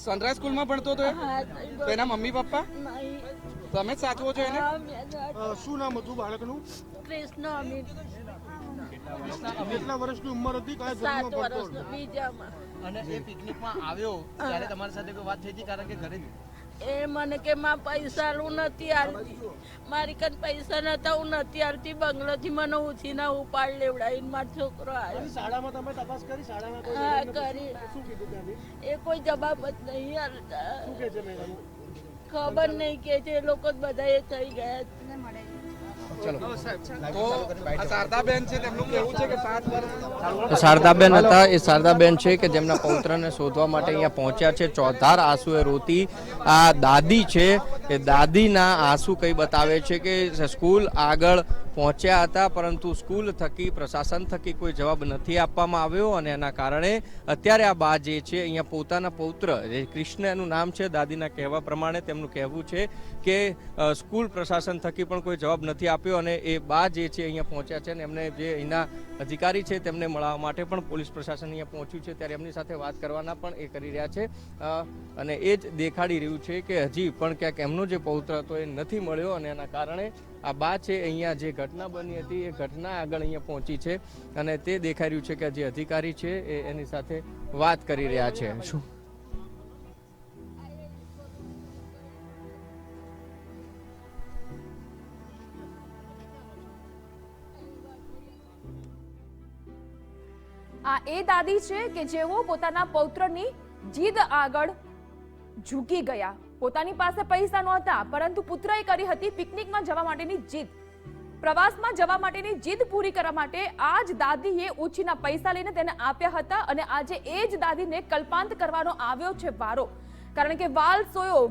Sunrise સ્કૂલમાં ભણતો હતો તો એના મમ્મી પપ્પા તમે જ સાચવો છો એને? શું નામ હતું બાળકનું? કૃષ્ણ અમિત. કેટલા વર્ષની ઉંમર હતી? કયા 7 ધોરણમાં ભણતો વર્ષનો હતો? બીજામાં. અને એ પિકનિકમાં આવ્યો ત્યારે તમારી સાથે કોઈ વાત થઈ હતી? કારણ કે ઘરે એ મને કે માં પૈસા હું નથી આલતી, મારી કન પૈસા નતા, હું નથી આલતી. બંગલોથી મને ઉછીના ઉપાડ લેવડાવીને મારો છોકરો આવ્યો. શાળામાં તમે તપાસ કરી? શાળામાં કોઈ હા, જગ્યાએ કરી. શું કીધું ત્યાંથી? એ કોઈ જવાબ જ નહીં આલતા. શું કહે છે મેડમ? ખબર નહીં કે છે, એ લોકો જ બધા એ થઈ ગયા. તો આ શારદાબેન છે તેમનું કહેવું છે કે 7 વર્ષ શારદાબેન હતા. એ શારદાબેન છે કે જેમના પૌત્રને શોધવા માટે અહીંયા પહોંચ્યા છે. ચોધાર આંસુએ રોતી આ દાદી છે. એ દાદીના આંસુ કઈ બતાવે છે કે સ્કૂલ આગળ પહોંચ્યા હતા, પરંતુ સ્કૂલ થકી પ્રશાસન થકી કોઈ જવાબ નથી આપવામાં આવ્યો અને એના કારણે અત્યારે આ બા જે છે અહીંયા પોતાના પૌત્ર જે કૃષ્ણ એનું નામ છે, દાદીના કહેવા પ્રમાણે તેમનું કહેવું છે કે સ્કૂલ પ્રશાસન થકી પણ કોઈ જવાબ નથી આપ્યો અને એ બા જે છે અહીંયા પહોંચ્યા છે અને એમને જે અહીંના અધિકારી છે તેમને મળવા માટે પણ પોલીસ પ્રશાસન અહીંયા પહોંચ્યું છે, ત્યારે એમની સાથે વાત કરવાના પણ એ કરી રહ્યા છે અને એ જ દેખાડી રહ્યું છે કે હજી પણ ક્યાંક એમનો જે પૌત્ર હતો એ નથી મળ્યો અને એના કારણે આ બા છે અહીંયા જે ઘટના બની હતી એ ઘટના આગળ અહીંયા પહોંચી છે અને તે દેખાઈ રહ્યું છે કે જે અધિકારી છે એ એની સાથે વાત કરી રહ્યા છે. શું આ એ દાદી છે કે જેઓ પોતાના પૌત્રની જીદ આગળ ઝૂકી ગયા. પોતાની પાસે પૈસા નહોતા, પરંતુ પુત્રએ કરી હતી પિકનિકમાં જવા માટેની જીદ. પ્રવાસમાં જવા માટેની જીદ પૂરી કરવા માટે આ જ દાદીએ ઉછીના પૈસા લઈને તેને આપ્યા હતા અને આજે એ જ દાદીને કલ્પાંત કરવાનો આવ્યો છે વારો. કારણ કે વાલ સોયો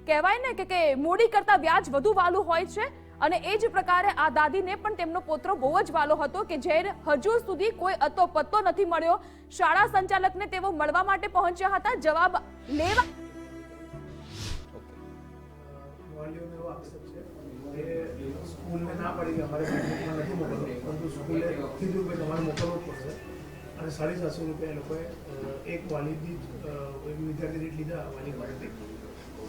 કહેવાય ને કે મૂડી કરતા વ્યાજ વધુ વાલું હોય છે અને એ જ પ્રકારે આ દાદીને પણ તેમનો પોત્ર બહુ જ વાલો હતો કે જે હજુ સુધી કોઈ અતો પત્તો નથી મળ્યો. શાળા સંચાલકને તેઓ મળવા માટે પહોંચ્યા હતા, જવાબ લેવા. વાલીઓનો એવો આક્ષેપ છે કે સ્કૂલને ના પડી કે અમારે પિકનિકમાં નથી મોકલવું, પરંતુ સ્કૂલે કીધું કે તમારે મોકલવું જ પડશે અને 750 રૂપિયા એ લોકોએ એક વાલીથી વિદ્યાર્થી દીઠ લીધા વાલી પાસેથી.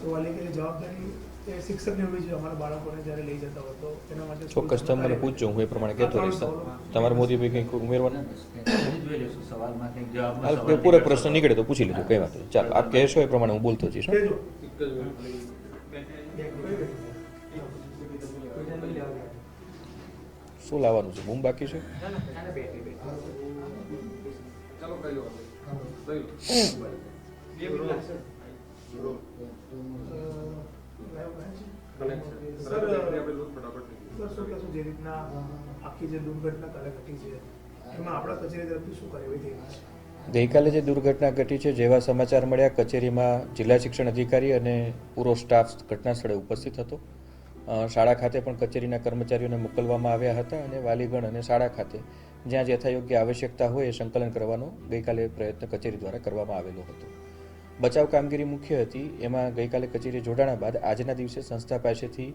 તો વાલી કે જવાબદારી એ શિક્ષકની હોવી જોઈએ અમારા બાળકોને જ્યારે લઈ જતા હોય તો એના માટે ચોક્કસ તમે મને પૂછજો, હું એ પ્રમાણે કહેતો રહીશ. તમારે મોદીભાઈ કંઈક ઉમેરવાનું? હાલ પૂરો પ્રશ્ન નીકળે તો પૂછી લીધું, કઈ વાત નહીં. ચાલો આપ કહેશો એ પ્રમાણે હું બોલતો જઈશ. શું લાવવાનું છે? બૂમ બાકી છે? જે રીતના આખી જે દુર્ઘટના કાલે ઘટી છે એમાં આપણા કચેરી તરફથી શું કાર્યવાહી થઈ રહી છે? ગઈકાલે જે દુર્ઘટના ઘટી છે, જેવા સમાચાર મળ્યા, કચેરીમાં જિલ્લા શિક્ષણ અધિકારી અને પૂરો સ્ટાફ ઘટના સ્થળે ઉપસ્થિત હતો. શાળા ખાતે પણ કચેરીના કર્મચારીઓને મોકલવામાં આવ્યા હતા અને વાલીગણ અને શાળા ખાતે જ્યાં યથાયોગ્ય આવશ્યકતા હોય એ સંકલન કરવાનો ગઈકાલે પ્રયત્ન કચેરી દ્વારા કરવામાં આવેલો હતો. બચાવ કામગીરી મુખ્ય હતી. એમાં ગઈકાલે કચેરી જોડાણા બાદ આજના દિવસે સંસ્થા પાસેથી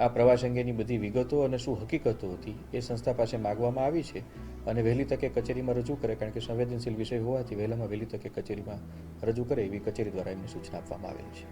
આ પ્રવાસ અંગેની બધી વિગતો અને શું હકીકતો હતી એ સંસ્થા પાસે માગવામાં આવી છે અને વહેલી તકે કચેરીમાં રજૂ કરે, કારણ કે સંવેદનશીલ વિષય હોવાથી વહેલામાં વહેલી તકે કચેરીમાં રજૂ કરે એવી કચેરી દ્વારા એમને સૂચના આપવામાં આવેલી છે.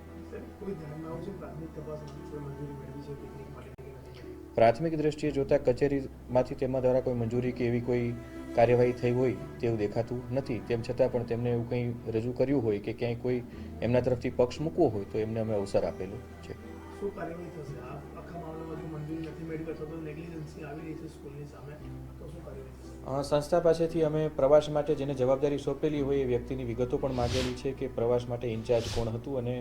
પ્રાથમિક દ્રષ્ટિએ જોતા કચેરીમાંથી તેમના દ્વારા કોઈ મંજૂરી કે એવી કોઈ કાર્યવાહી થઈ હોય તેવું દેખાતું નથી. તેમ છતાં પણ તેમને એવું કંઈ રજૂ કર્યું હોય કે ક્યાંય કોઈ એમના તરફથી પક્ષ મૂકવો હોય તો એમને અમે અવસર આપેલો છે. શું કાર્યવાહી થશે? આખા મામલામાં જો મંજૂરી નથી મેળવી અથવા તો નેગ્લિજન્સી આવી રહી છે સ્કૂલની સામે તો શું કાર્યવાહી થશે? સંસ્થા પાસેથી અમે પ્રવાસ માટે જેને જવાબદારી સોંપેલી હોય એ વ્યક્તિની વિગતો પણ માગેલી છે કે પ્રવાસ માટે ઇન્ચાર્જ કોણ હતું અને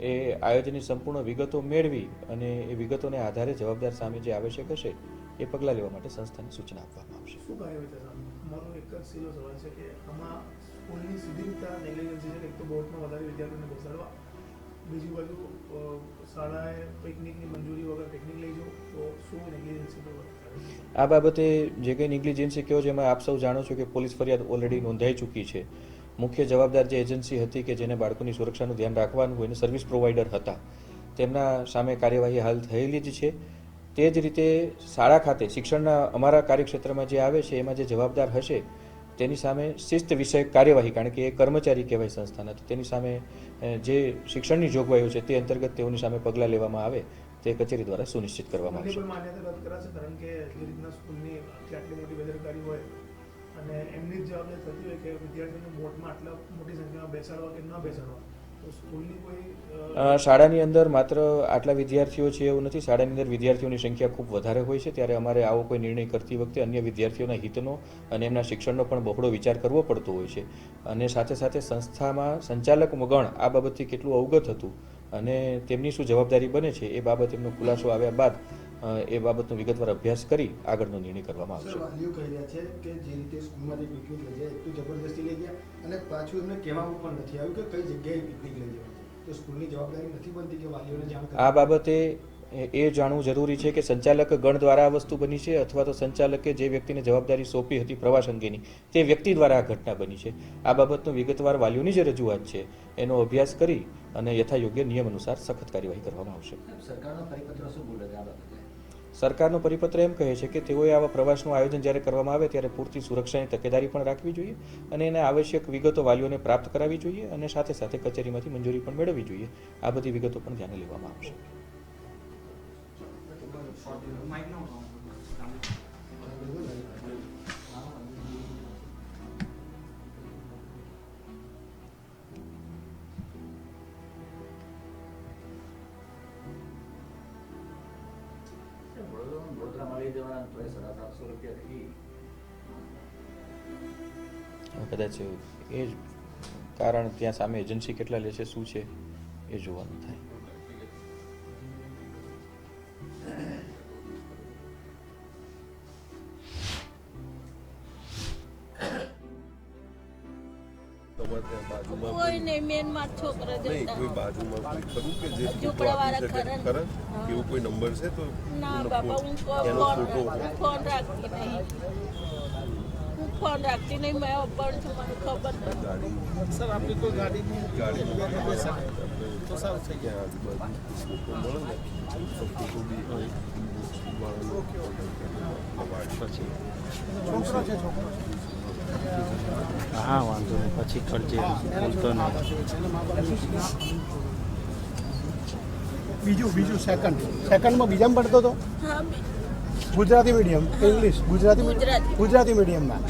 એ આયોજનની સંપૂર્ણ વિગતો મેળવી અને એ વિગતોને આધારે જવાબદાર સામે જે આવશ્યક હશે એ પગલાં લેવા માટે સંસ્થાને સૂચના આપવામાં આવશે. શું કાર્યવાહી થશે? મારો એક જ સીધો સવાલ છે કે આમાં સ્કૂલની સીધી રીતે નેગ્લિજન્સી છે. એક તો બોર્ડમાં વધારે વિદ્યાર્થીઓને બેસાડવા, બીજી બાજુ શાળાએ પિકનિકની મંજૂરી વગર પિકનિક લઈ જવું, તો શું નેગ્લિજન્સી પર આ બાબતે જે કંઈ નેગ્લિજન્સી કહો છો એમાં આપ સૌ જાણો છો કે પોલીસ ફરિયાદ ઓલરેડી નોંધાઈ ચૂકી છે. મુખ્ય જવાબદાર જે એજન્સી હતી કે જેને બાળકોની સુરક્ષાનું ધ્યાન રાખવાનું હોય અને સર્વિસ પ્રોવાઈડર હતા તેમના સામે કાર્યવાહી હાલ થયેલી જ છે. તે જ રીતે શાળા ખાતે શિક્ષણના અમારા કાર્યક્ષેત્રમાં જે આવે છે એમાં જે જવાબદાર હશે તેની સામે શિસ્ત વિષયક કાર્યવાહી, કારણ કે એ કર્મચારી કહેવાય સંસ્થાના, તો તેની સામે જે શિક્ષણની જોગવાઈઓ છે તે અંતર્ગત તેઓની સામે પગલાં લેવામાં આવે તે કચેરી દ્વારા સુનિશ્ચિત કરવામાં આવશે. કોઈ માન્યતા રદ કરાશે, કારણ કે જે રીતના સ્કૂલની આટલી મોટી બેદરકારી હોય અને એમની જ જવાબદારી થતી હોય કે વિદ્યાર્થીઓને બોર્ડમાં આટલા મોટી સંખ્યામાં બેસાડવા કે ન બેસાડવા, તો સ્કૂલની કોઈ શાળાની અંદર માત્ર આટલા વિદ્યાર્થીઓ છે એવું નથી. શાળાની અંદર વિદ્યાર્થીઓની સંખ્યા ખૂબ વધારે હોય છે, ત્યારે અમારે આવો કોઈ નિર્ણય કરતી વખતે અન્ય વિદ્યાર્થીઓના હિતનો અને એમના શિક્ષણનો પણ બહોળો વિચાર કરવો પડતો હોય છે. અને સાથે સાથે સંસ્થામાં સંચાલક ગણ આ બાબતથી કેટલું અવગત હતું અને તેમની શું જવાબદારી બને છે એ બાબત એમનો ખુલાસો આવ્યા બાદ એ બાબતનો વિગતવાર અભ્યાસ કરી આગળનો નિર્ણય કરવામાં આવશે. વાલીઓ કહી રહ્યા છે કે જે રીતે સ્કૂલમાંથી પિકનિક લઈ જાય એટલું જબરદસ્તી લઈ ગયા અને પાછું એમને કહેવામાં પણ નથી આવ્યું કે કઈ જગ્યાએ પિકનિક લઈ જવાની, તો સ્કૂલની જવાબદારી નથી બનતી કે વાલીઓને જાણ કરે. આ બાબતે એ જાણવું જરૂરી છે કે સંચાલક ગણ દ્વારા આ વસ્તુ બની છે અથવા તો સંચાલકે જે વ્યક્તિને જવાબદારી સોંપી હતી પ્રવાસ અંગેની તે વ્યક્તિ દ્વારા આ ઘટના બની છે. આ બાબતનો વિગતવાર વાલીઓની જે રજૂઆત છે એનો અભ્યાસ કરી અને યથાયોગ્ય નિયમ અનુસાર સખત કાર્યવાહી કરવામાં આવશે. સરકારનો પરિપત્ર એમ કહે છે કે તેઓએ આવા પ્રવાસનું આયોજન જ્યારે કરવામાં આવે ત્યારે પૂરતી સુરક્ષાની તકેદારી પણ રાખવી જોઈએ અને એને આવશ્યક વિગતો વાલીઓને પ્રાપ્ત કરાવવી જોઈએ અને સાથે સાથે કચેરીમાંથી મંજૂરી પણ મેળવવી જોઈએ. આ બધી વિગતો પણ ધ્યાને લેવામાં આવશે. કદાચ એ જ કારણ ત્યાં સામે એજન્સી કેટલા લે છે શું છે એ જોવાનું થાય. કોઈ નહીં, મેન માં છોકરા નહીં, કોઈ જતા બાજુમાં કોઈ ખરું કે જે ઝૂંપડાવાળા ખરા ને? એવું કોઈ નંબર છે તો ના બાબા, હું ફોન રાખતી નહીં, હું ફોન રાખતી નહીં, મેં અભણ છું, મને ખબર નથી. ગાડી સર આપણી કોઈ ગાડી તો સારું થઈ ગયા આજુબાજુ મળે ને તો ફોટો બી પછી હા વાંધો નહીં, પછી કરજે, બોલતો નહીં. બીજું સેકન્ડમાં બીજામાં ભણતો હતો, હા, ગુજરાતી મીડિયમ ઇંગ્લિશ ગુજરાતી મીડિયમમાં.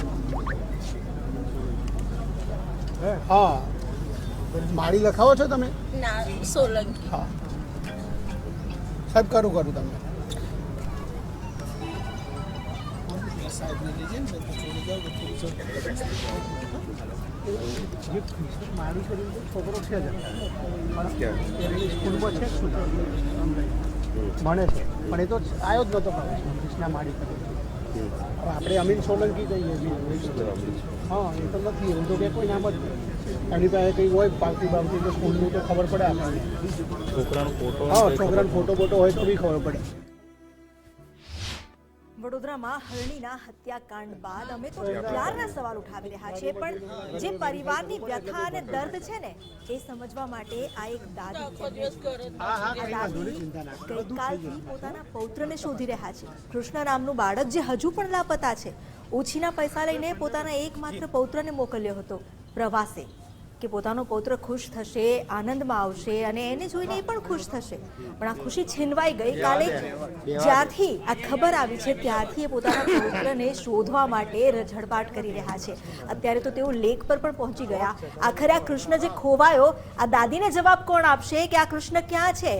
હા, માળી લખાવો છો તમે? ના, સોલંકી. હા સાહેબ, કરું તમને. મારી શરીર છોકરો છે જ સ્કૂલમાં છે ભણે છે, પણ એ તો આવ્યો જ નહોતો કૃષ્ણા માળી કરી. હવે આપણે અમીન સોલંકી જઈએ, હા એ તો નથી, એવું તો કે કોઈ નામ જ નહીં. એની પાસે કંઈ હોય પાવતી બાવતી તો સ્કૂલનું તો ખબર પડે આપણને. છોકરાનો ફોટો, હા છોકરાનો ફોટો હોય તો બી ખબર પડે. વડોદરામાં હરણીના હત્યાકાંડ બાદ અમે તો ક્યારના સવાલ ઉઠાવી રહ્યા છીએ, પણ જે પરિવારની વ્યથા અને દર્દ છે ને એ સમજવા માટે આ એક દાદી ગઈકાલથી પોતાના પૌત્રને શોધી રહ્યા છે. કૃષ્ણ નામનું બાળક જે હજુ પણ લાપતા છે. ઓછીના પૈસા લઈને પોતાના એકમાત્ર પૌત્રને મોકલ્યો હતો પ્રવાસે, કે પોતાનો પૌત્ર ખુશ થશે, આનંદમાં આવશે અને એને જોઈને એ પણ ખુશ થશે. પણ આ ખુશી છીનવાઈ ગઈ. કાલે જ્યારથી આ ખબર આવી છે ત્યારથી એ પોતાના પૌત્રને શોધવા માટે રઝળપાટ કરી રહ્યા છે. અત્યારે તો તેઓ લેક પર પણ પહોંચી ગયા. આખરે આ કૃષ્ણ જે ખોવાયો, આ દાદીને જવાબ કોણ આપશે કે આ કૃષ્ણ ક્યાં છે?